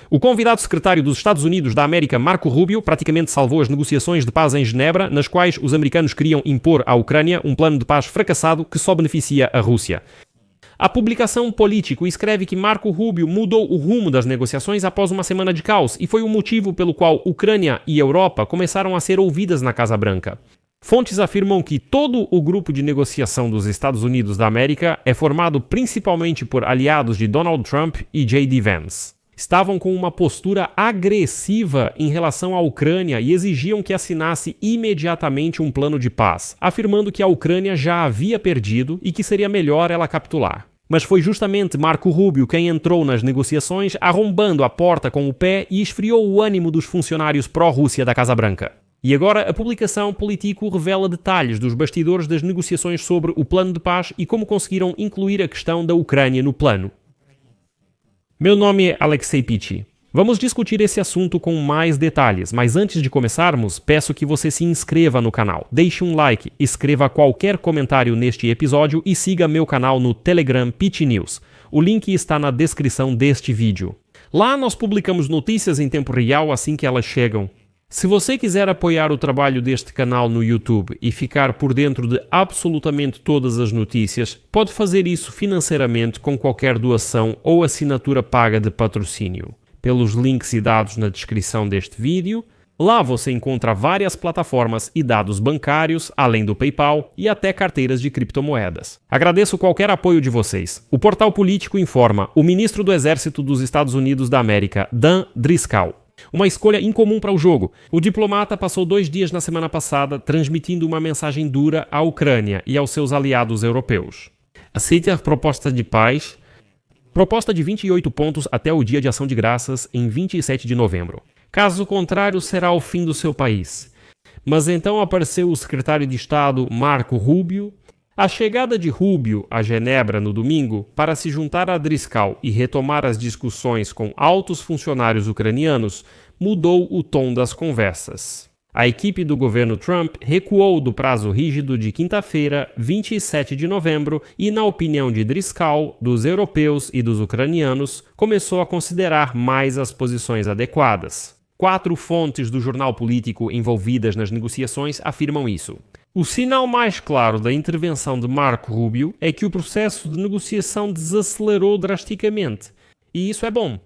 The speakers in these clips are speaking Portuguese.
O convidado secretário dos Estados Unidos da América, Marco Rubio, praticamente salvou as negociações de paz em Genebra, nas quais os americanos queriam impor à Ucrânia um plano de paz fracassado que só beneficia a Rússia. A publicação Político escreve que Marco Rubio mudou o rumo das negociações após uma semana de caos e foi o motivo pelo qual Ucrânia e Europa começaram a ser ouvidas na Casa Branca. Fontes afirmam que todo o grupo de negociação dos Estados Unidos da América é formado principalmente por aliados de Donald Trump e J.D. Vance. Estavam com uma postura agressiva em relação à Ucrânia e exigiam que assinasse imediatamente um plano de paz, afirmando que a Ucrânia já havia perdido e que seria melhor ela capitular. Mas foi justamente Marco Rubio quem entrou nas negociações, arrombando a porta com o pé e esfriou o ânimo dos funcionários pró-Rússia da Casa Branca. E agora a publicação Político revela detalhes dos bastidores das negociações sobre o plano de paz e como conseguiram incluir a questão da Ucrânia no plano. Meu nome é Alexei Pichi. Vamos discutir esse assunto com mais detalhes, mas antes de começarmos, peço que você se inscreva no canal, deixe um like, escreva qualquer comentário neste episódio e siga meu canal no Telegram Pichi News. O link está na descrição deste vídeo. Lá nós publicamos notícias em tempo real assim que elas chegam. Se você quiser apoiar o trabalho deste canal no YouTube e ficar por dentro de absolutamente todas as notícias, pode fazer isso financeiramente com qualquer doação ou assinatura paga de patrocínio. Pelos links e dados na descrição deste vídeo, lá você encontra várias plataformas e dados bancários, além do PayPal e até carteiras de criptomoedas. Agradeço qualquer apoio de vocês. O Portal Político informa o ministro do Exército dos Estados Unidos da América, Dan Driscoll. Uma escolha incomum para o jogo. O diplomata passou 2 dias na semana passada transmitindo uma mensagem dura à Ucrânia e aos seus aliados europeus. Aceite a proposta de paz. Proposta de 28 pontos até o dia de ação de graças em 27 de novembro. Caso contrário, será o fim do seu país. Mas então apareceu o secretário de Estado Marco Rubio. A chegada de Rubio a Genebra no domingo para se juntar a Driscoll e retomar as discussões com altos funcionários ucranianos mudou o tom das conversas. A equipe do governo Trump recuou do prazo rígido de quinta-feira, 27 de novembro, e, na opinião de Driscoll, dos europeus e dos ucranianos, começou a considerar mais as posições adequadas. 4 fontes do jornal político envolvidas nas negociações afirmam isso. O sinal mais claro da intervenção de Marco Rubio é que o processo de negociação desacelerou drasticamente. E isso é bom.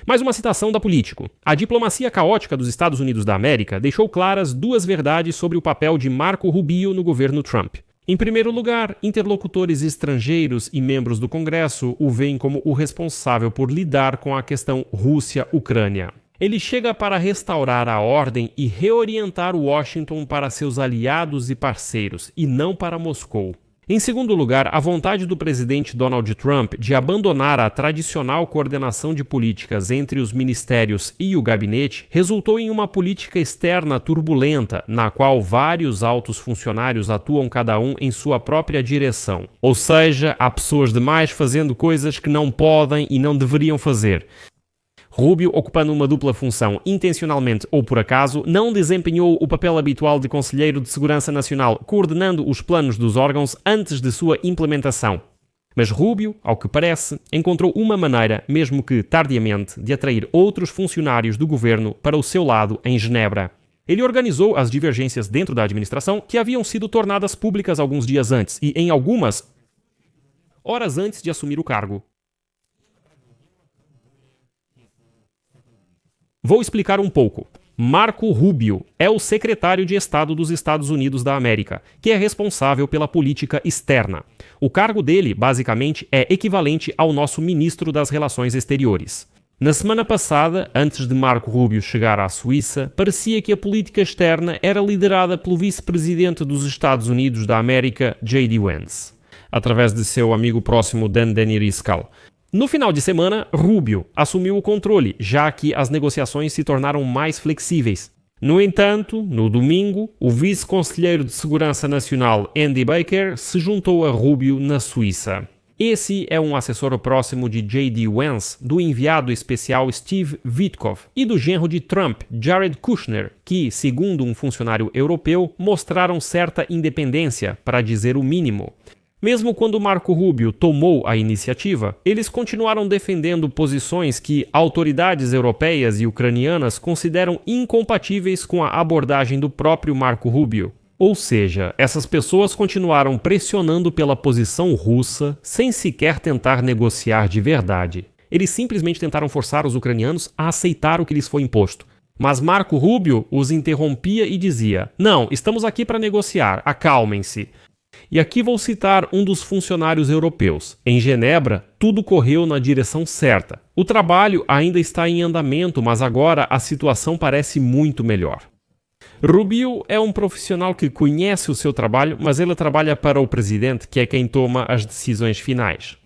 Mais uma citação da Político. A diplomacia caótica dos Estados Unidos da América deixou claras 2 verdades sobre o papel de Marco Rubio no governo Trump. Em primeiro lugar, interlocutores estrangeiros e membros do Congresso o veem como o responsável por lidar com a questão Rússia-Ucrânia. Ele chega para restaurar a ordem e reorientar Washington para seus aliados e parceiros, e não para Moscou. Em segundo lugar, a vontade do presidente Donald Trump de abandonar a tradicional coordenação de políticas entre os ministérios e o gabinete resultou em uma política externa turbulenta, na qual vários altos funcionários atuam cada um em sua própria direção. Ou seja, há pessoas demais fazendo coisas que não podem e não deveriam fazer. Rubio, ocupando uma dupla função, intencionalmente ou por acaso, não desempenhou o papel habitual de Conselheiro de Segurança Nacional, coordenando os planos dos órgãos antes de sua implementação. Mas Rubio, ao que parece, encontrou uma maneira, mesmo que tardiamente, de atrair outros funcionários do governo para o seu lado em Genebra. Ele organizou as divergências dentro da administração que haviam sido tornadas públicas alguns dias antes e, em algumas, horas antes de assumir o cargo. Vou explicar um pouco. Marco Rubio é o secretário de Estado dos Estados Unidos da América, que é responsável pela política externa. O cargo dele, basicamente, é equivalente ao nosso ministro das Relações Exteriores. Na semana passada, antes de Marco Rubio chegar à Suíça, parecia que a política externa era liderada pelo vice-presidente dos Estados Unidos da América, J.D. Vance, através de seu amigo próximo Dan Driscoll. No final de semana, Rubio assumiu o controle, já que as negociações se tornaram mais flexíveis. No entanto, no domingo, o vice-conselheiro de Segurança Nacional Andy Baker se juntou a Rubio na Suíça. Esse é um assessor próximo de J.D. Vance, do enviado especial Steve Witkoff e do genro de Trump, Jared Kushner, que, segundo um funcionário europeu, mostraram certa independência, para dizer o mínimo. Mesmo quando Marco Rubio tomou a iniciativa, eles continuaram defendendo posições que autoridades europeias e ucranianas consideram incompatíveis com a abordagem do próprio Marco Rubio. Ou seja, essas pessoas continuaram pressionando pela posição russa sem sequer tentar negociar de verdade. Eles simplesmente tentaram forçar os ucranianos a aceitar o que lhes foi imposto. Mas Marco Rubio os interrompia e dizia: "Não, estamos aqui para negociar, acalmem-se." E aqui vou citar um dos funcionários europeus. Em Genebra, tudo correu na direção certa. O trabalho ainda está em andamento, mas agora a situação parece muito melhor. Rubio é um profissional que conhece o seu trabalho, mas ele trabalha para o presidente, que é quem toma as decisões finais.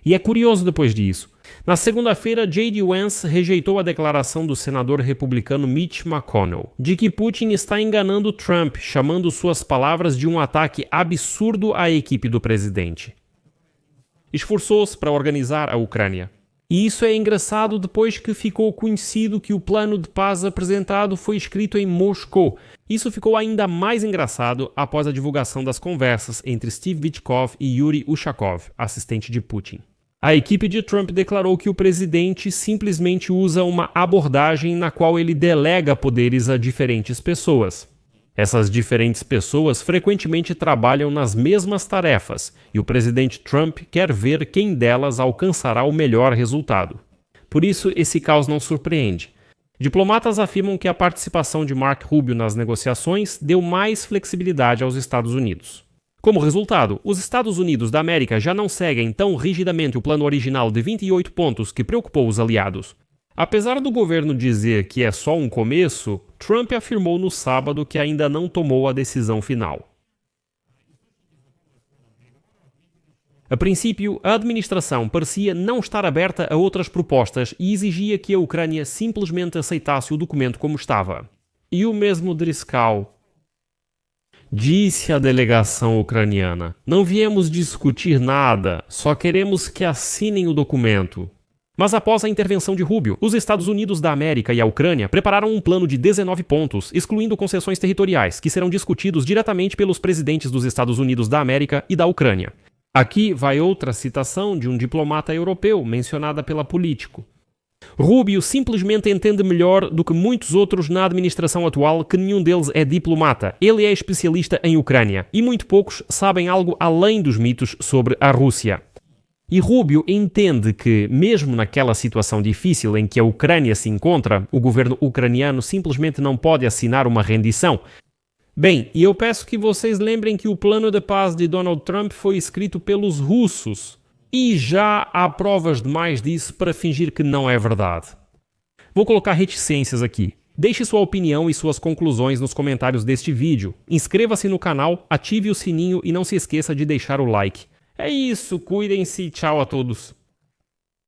E é curioso depois disso. Na segunda-feira, J.D. Vance rejeitou a declaração do senador republicano Mitch McConnell de que Putin está enganando Trump, chamando suas palavras de um ataque absurdo à equipe do presidente. Esforçou-se para organizar a Ucrânia. E isso é engraçado depois que ficou conhecido que o plano de paz apresentado foi escrito em Moscou. Isso ficou ainda mais engraçado após a divulgação das conversas entre Steve Witkoff e Yuri Ushakov, assistente de Putin. A equipe de Trump declarou que o presidente simplesmente usa uma abordagem na qual ele delega poderes a diferentes pessoas. Essas diferentes pessoas frequentemente trabalham nas mesmas tarefas, e o presidente Trump quer ver quem delas alcançará o melhor resultado. Por isso, esse caos não surpreende. Diplomatas afirmam que a participação de Marco Rubio nas negociações deu mais flexibilidade aos Estados Unidos. Como resultado, os Estados Unidos da América já não seguem tão rigidamente o plano original de 28 pontos que preocupou os aliados. Apesar do governo dizer que é só um começo, Trump afirmou no sábado que ainda não tomou a decisão final. A princípio, a administração parecia não estar aberta a outras propostas e exigia que a Ucrânia simplesmente aceitasse o documento como estava. E o mesmo Driscoll disse à delegação ucraniana: "Não viemos discutir nada, só queremos que assinem o documento." Mas após a intervenção de Rubio, os Estados Unidos da América e a Ucrânia prepararam um plano de 19 pontos, excluindo concessões territoriais, que serão discutidos diretamente pelos presidentes dos Estados Unidos da América e da Ucrânia. Aqui vai outra citação de um diplomata europeu, mencionada pela Politico. Rubio simplesmente entende melhor do que muitos outros na administração atual que nenhum deles é diplomata. Ele é especialista em Ucrânia, e muito poucos sabem algo além dos mitos sobre a Rússia. E Rubio entende que, mesmo naquela situação difícil em que a Ucrânia se encontra, o governo ucraniano simplesmente não pode assinar uma rendição. Bem, e eu peço que vocês lembrem que o plano de paz de Donald Trump foi escrito pelos russos. E já há provas demais disso para fingir que não é verdade. Vou colocar reticências aqui. Deixe sua opinião e suas conclusões nos comentários deste vídeo. Inscreva-se no canal, ative o sininho e não se esqueça de deixar o like. É isso, cuidem-se e tchau a todos.